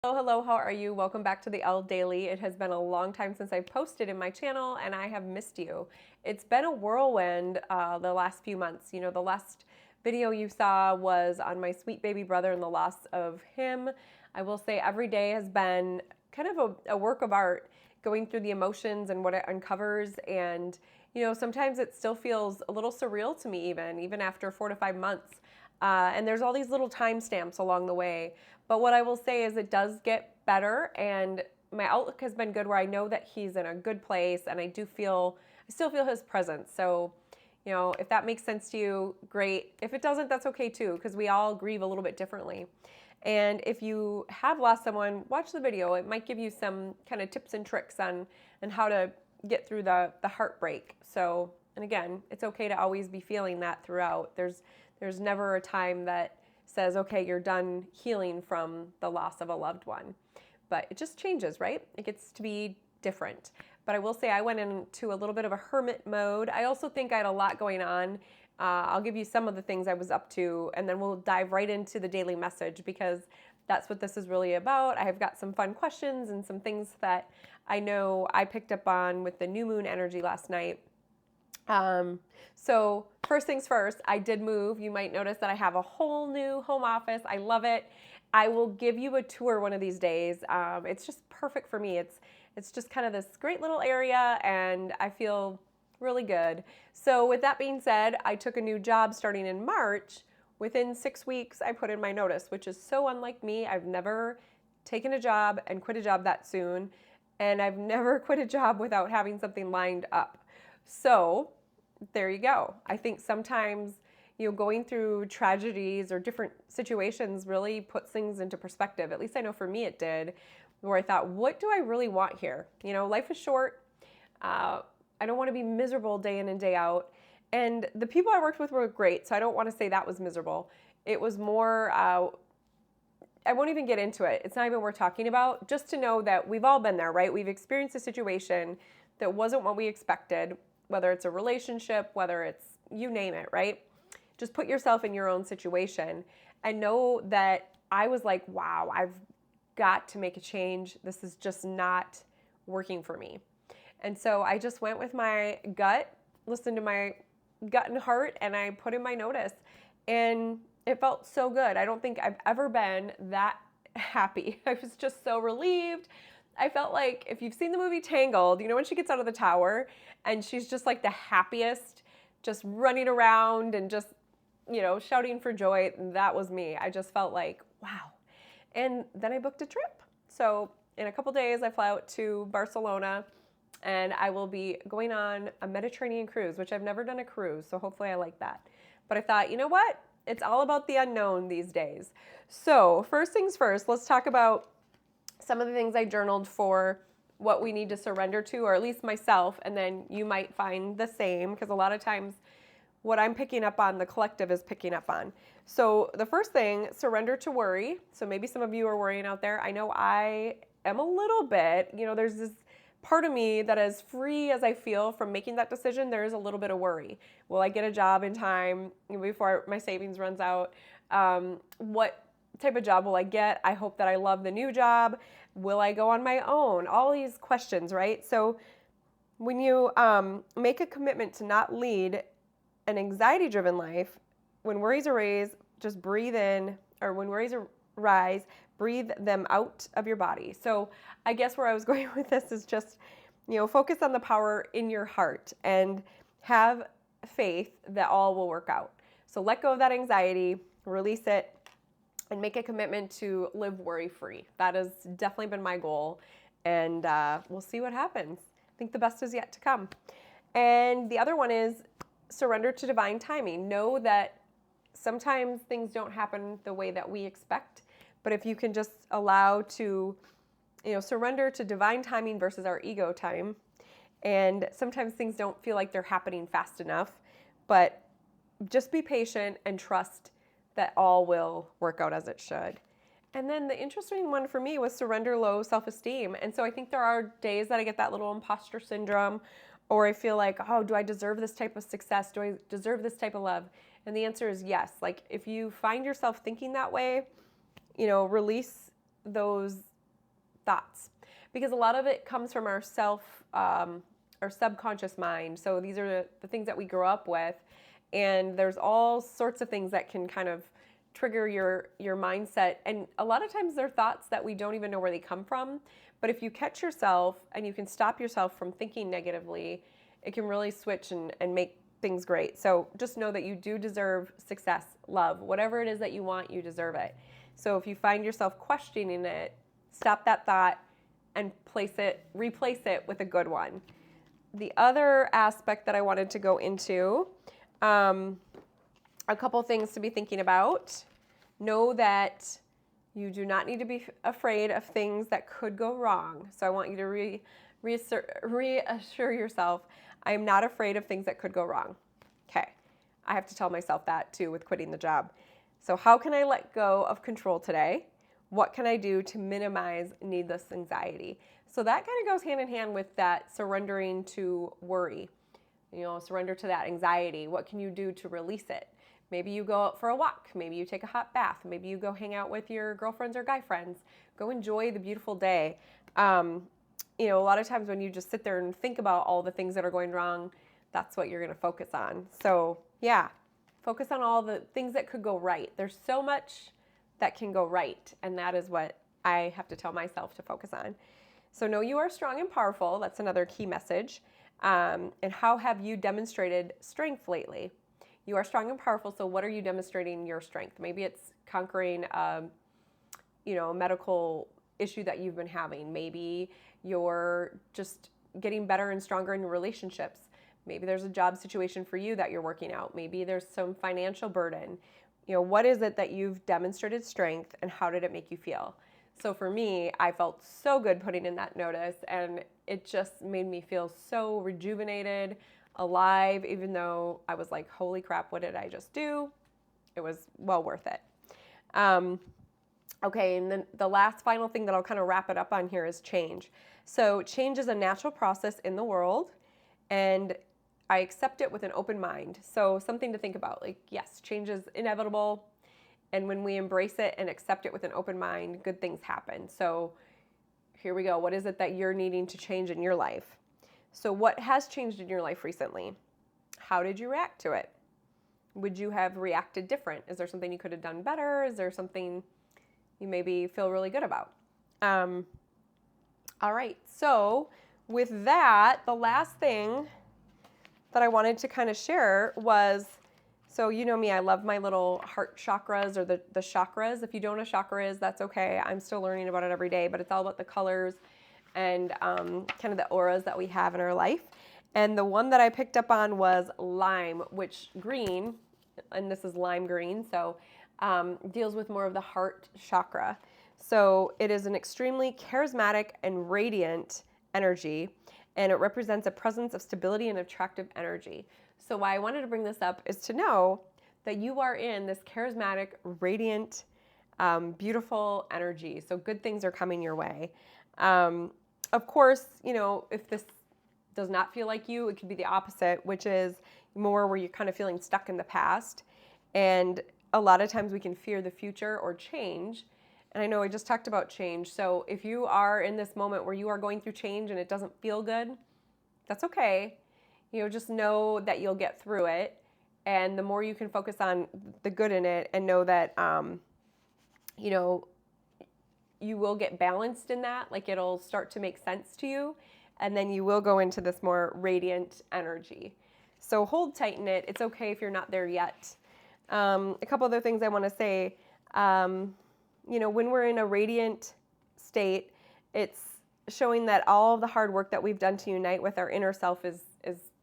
Hello, hello, how are you? Welcome back to the Elle Daily. It has been a long time since I've posted in my channel and I have missed you. It's been a whirlwind the last few months. You know, the last video you saw was on my sweet baby brother and the loss of him. I will say every day has been kind of a work of art, going through the emotions and what it uncovers. And, you know, sometimes it still feels a little surreal to me even after 4 to 5 months. And there's all these little timestamps along the way. But what I will say is it does get better, and my outlook has been good where I know that he's in a good place, and I still feel his presence. So, you know, if that makes sense to you, great. If it doesn't, that's okay too, because we all grieve a little bit differently. And if you have lost someone, watch the video. It might give you some kind of tips and tricks on how to get through the heartbreak. So, and again, it's okay to always be feeling that throughout. There's never a time that says, okay, you're done healing from the loss of a loved one. But it just changes, right? It gets to be different. But I will say I went into a little bit of a hermit mode. I also think I had a lot going on. I'll give you some of the things I was up to, and then we'll dive right into the daily message because that's what this is really about. I have got some fun questions and some things that I know I picked up on with the new moon energy last night. So first things first, I did move. You might notice that I have a whole new home office. I love it. I will give you a tour one of these days. It's just perfect for me. It's just kind of this great little area, and I feel really good. So with that being said, I took a new job starting in March. Within 6 weeks, I put in my notice, which is so unlike me. I've never taken a job and quit a job that soon, and I've never quit a job without having something lined up. So there you go. I think sometimes, you know, going through tragedies or different situations really puts things into perspective. At least I know for me it did, where I thought, what do I really want here? You know, life is short. I don't want to be miserable day in and day out. And the people I worked with were great, so I don't want to say that was miserable. It was more, I won't even get into it. It's not even worth talking about. Just to know that we've all been there, right? We've experienced a situation that wasn't what we expected, whether it's a relationship, whether it's you name it, right? Just put yourself in your own situation and know that I was like, wow, I've got to make a change. This is just not working for me. And so I just went with my gut, listened to my gut and heart, and I put in my notice. And it felt so good. I don't think I've ever been that happy. I was just so relieved. I felt like if you've seen the movie Tangled, you know when she gets out of the tower and she's just like the happiest, just running around and just, you know, shouting for joy. That was me. I just felt like, wow. And then I booked a trip. So in a couple days, I fly out to Barcelona and I will be going on a Mediterranean cruise, which I've never done a cruise. So hopefully I like that. But I thought, you know what? It's all about the unknown these days. So first things first, let's talk about some of the things I journaled for what we need to surrender to, or at least myself, and then you might find the same, because a lot of times what I'm picking up on, the collective is picking up on. So the first thing, surrender to worry. So maybe some of you are worrying out there. I know I am a little bit, you know, there's this part of me that as free as I feel from making that decision, there is a little bit of worry. Will I get a job in time before my savings runs out? What type of job will I get? I hope that I love the new job. Will I go on my own? All these questions, right? So when you make a commitment to not lead an anxiety-driven life, when worries arise, just breathe in, or when worries arise, breathe them out of your body. So I guess where I was going with this is just, you know, focus on the power in your heart and have faith that all will work out. So let go of that anxiety, release it, and make a commitment to live worry-free. That has definitely been my goal, and we'll see what happens. I think the best is yet to come. And the other one is surrender to divine timing. Know that sometimes things don't happen the way that we expect, but if you can just allow to, you know, surrender to divine timing versus our ego time, and sometimes things don't feel like they're happening fast enough, but just be patient and trust that all will work out as it should. And then the interesting one for me was surrender low self-esteem. And so I think there are days that I get that little imposter syndrome, or I feel like, oh, do I deserve this type of success? Do I deserve this type of love? And the answer is yes. Like if you find yourself thinking that way, you know, release those thoughts, because a lot of it comes from our our subconscious mind. So these are the things that we grow up with, and there's all sorts of things that can kind of trigger your mindset. And a lot of times they're thoughts that we don't even know where they come from. But if you catch yourself and you can stop yourself from thinking negatively, it can really switch and make things great. So just know that you do deserve success, love, whatever it is that you want, you deserve it. So if you find yourself questioning it, stop that thought and replace it with a good one. The other aspect that I wanted to go into, a couple things to be thinking about. Know that you do not need to be afraid of things that could go wrong. So I want you to reassure yourself, I am not afraid of things that could go wrong. Okay. I have to tell myself that too with quitting the job. So how can I let go of control today? What can I do to minimize needless anxiety? So that kind of goes hand in hand with that surrendering to worry. Surrender to that anxiety. What can you do to release it? Maybe you go out for a walk. Maybe you take a hot bath. Maybe you go hang out with your girlfriends or guy friends. Go enjoy the beautiful day. A lot of times when you just sit there and think about all the things that are going wrong, that's what you're going to focus on. So yeah, focus on all the things that could go right. There's so much that can go right, and that is what I have to tell myself to focus on. So know you are strong and powerful. That's another key message. And how have you demonstrated strength lately? You are strong and powerful, so what are you demonstrating your strength? Maybe it's conquering a medical issue that you've been having. Maybe you're just getting better and stronger in your relationships. Maybe there's a job situation for you that you're working out. Maybe there's some financial burden. What is it that you've demonstrated strength, and how did it make you feel? So for me, I felt so good putting in that notice, and it just made me feel so rejuvenated, alive, even though I was like, holy crap, what did I just do? It was well worth it. Okay, and then the last final thing that I'll kind of wrap it up on here is change. So change is a natural process in the world, and I accept it with an open mind. So something to think about, like, yes, change is inevitable, and when we embrace it and accept it with an open mind, good things happen. So here we go. What is it that you're needing to change in your life? So what has changed in your life recently? How did you react to it? Would you have reacted different? Is there something you could have done better? Is there something you maybe feel really good about? All right. So with that, the last thing that I wanted to kind of share was, so you know me, I love my little heart chakras, or the chakras. If you don't know what a chakra is, that's okay. I'm still learning about it every day, but it's all about the colors and kind of the auras that we have in our life. And the one that I picked up on was lime, which green, and this is lime green, so deals with more of the heart chakra. So it is an extremely charismatic and radiant energy, and it represents a presence of stability and attractive energy. So why I wanted to bring this up is to know that you are in this charismatic, radiant, beautiful energy. So good things are coming your way. Of course, if this does not feel like you, it could be the opposite, which is more where you're kind of feeling stuck in the past. And a lot of times we can fear the future or change. And I know I just talked about change. So if you are in this moment where you are going through change and it doesn't feel good, that's okay. Just know that you'll get through it. And the more you can focus on the good in it and know that, you will get balanced in that, like it'll start to make sense to you, and then you will go into this more radiant energy. So hold tight in it. It's okay if you're not there yet. A couple other things I want to say. When we're in a radiant state, it's showing that all of the hard work that we've done to unite with our inner self is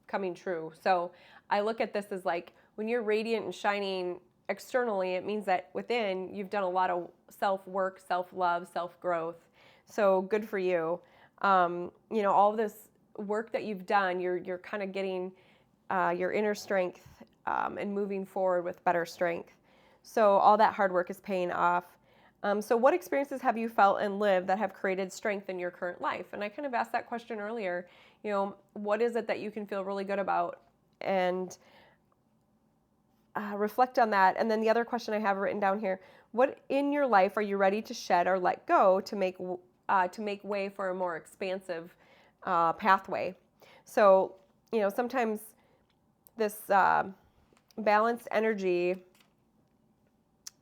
coming true. So I look at this as like when you're radiant and shining externally, it means that within you've done a lot of self-work, self-love, self-growth. So good for you. All of this work that you've done, you're kind of getting your inner strength and moving forward with better strength. So all that hard work is paying off. So what experiences have you felt and lived that have created strength in your current life? And I kind of asked that question earlier. What is it that you can feel really good about? And reflect on that. And then the other question I have written down here, What in your life are you ready to shed or let go to make way for a more expansive pathway? So, sometimes this balanced energy.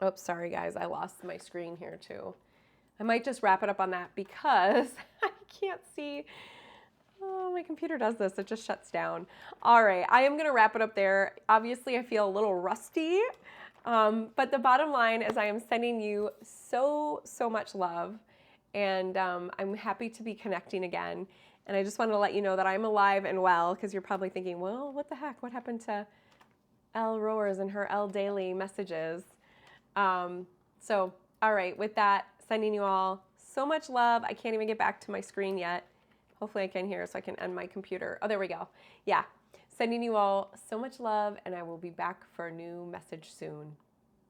Oops, sorry guys, I lost my screen here too. I might just wrap it up on that because I can't see. Oh, my computer does this. It just shuts down. All right, I am going to wrap it up there. Obviously, I feel a little rusty, but the bottom line is I am sending you so, so much love, and I'm happy to be connecting again. And I just wanted to let you know that I'm alive and well, because you're probably thinking, well, what the heck? What happened to Elle Roars and her Elle Daily Messages? So, all right, with that, sending you all so much love. I can't even get back to my screen yet. Hopefully I can hear so I can end my computer. Oh, there we go. Yeah, sending you all so much love, and I will be back for a new message soon.